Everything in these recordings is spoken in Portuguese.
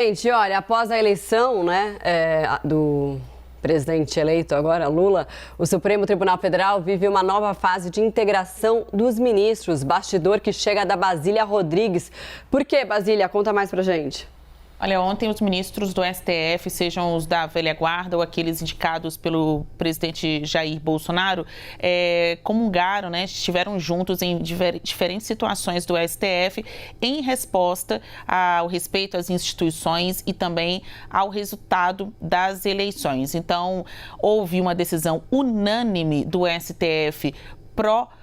Gente, olha, após a eleição, do presidente eleito agora, Lula, o Supremo Tribunal Federal vive uma nova fase de integração dos ministros, bastidor que chega da Basília Rodrigues. Por quê, Basília? Conta mais pra gente. Olha, ontem os ministros do STF, sejam os da velha guarda ou aqueles indicados pelo presidente Jair Bolsonaro, comungaram, estiveram juntos em diferentes situações do STF em resposta ao respeito às instituições e também ao resultado das eleições. Então, houve uma decisão unânime do STF pró-PRF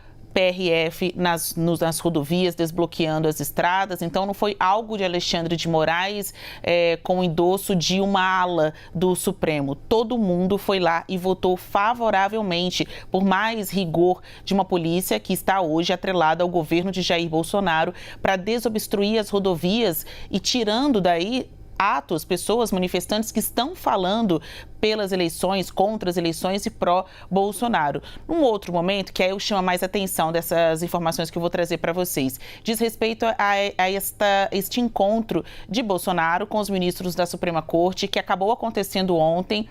nas rodovias, desbloqueando as estradas. Então, não foi algo de Alexandre de Moraes com o endosso de uma ala do Supremo. Todo mundo foi lá e votou favoravelmente por mais rigor de uma polícia que está hoje atrelada ao governo de Jair Bolsonaro para desobstruir as rodovias e tirando daí atos, pessoas, manifestantes que estão falando pelas eleições, contra as eleições e pró-Bolsonaro. Num outro momento, que aí eu chamo mais atenção dessas informações que eu vou trazer para vocês, diz respeito a este encontro de Bolsonaro com os ministros da Suprema Corte, que acabou acontecendo ontem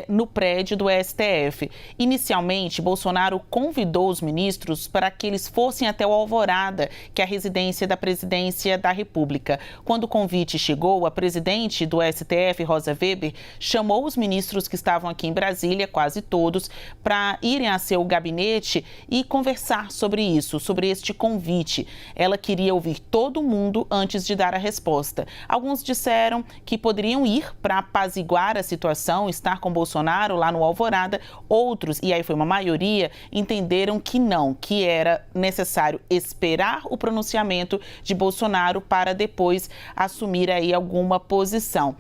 no prédio do STF. Inicialmente, Bolsonaro convidou os ministros para que eles fossem até o Alvorada, que é a residência da Presidência da República. Quando o convite chegou, a presidente do STF, Rosa Weber, chamou os ministros que estavam aqui em Brasília, quase todos, para irem a seu gabinete e conversar sobre isso, sobre este convite. Ela queria ouvir todo mundo antes de dar a resposta. Alguns disseram que poderiam ir para apaziguar a situação, estar com Bolsonaro lá no Alvorada. Outros, e aí foi uma maioria, entenderam que não, que era necessário esperar o pronunciamento de Bolsonaro para depois assumir aí alguma posição.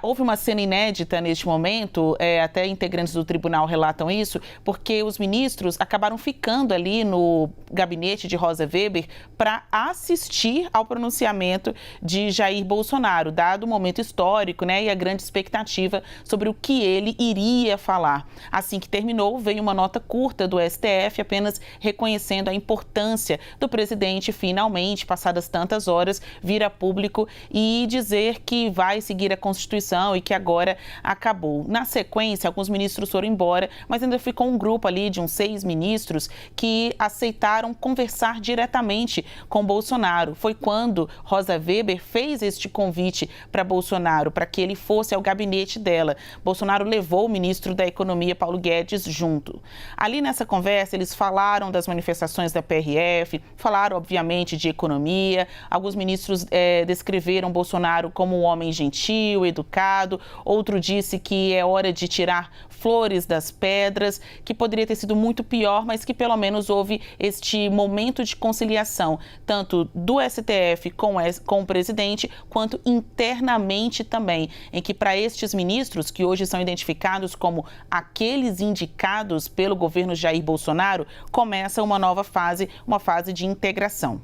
Houve uma cena inédita neste momento, até integrantes do tribunal relatam isso, porque os ministros acabaram ficando ali no gabinete de Rosa Weber para assistir ao pronunciamento de Jair Bolsonaro, dado o momento histórico, e a grande expectativa sobre o que ele iria falar. Assim que terminou, veio uma nota curta do STF, apenas reconhecendo a importância do presidente finalmente, passadas tantas horas, vir a público e dizer que vai seguir a Constituição e que agora acabou. Na sequência, alguns ministros foram embora, mas ainda ficou um grupo ali de uns 6 ministros que aceitaram conversar diretamente com Bolsonaro. Foi quando Rosa Weber fez este convite para Bolsonaro, para que ele fosse ao gabinete dela. Bolsonaro levou o ministro da Economia, Paulo Guedes, junto. Ali nessa conversa, eles falaram das manifestações da PRF, falaram, obviamente, de economia. Alguns ministros descreveram Bolsonaro como um homem gentil, educado. Outro disse que é hora de tirar flores das pedras, que poderia ter sido muito pior, mas que pelo menos houve este momento de conciliação, tanto do STF com o presidente, quanto internamente também, em que para estes ministros, que hoje são identificados como aqueles indicados pelo governo Jair Bolsonaro, começa uma nova fase, uma fase de integração.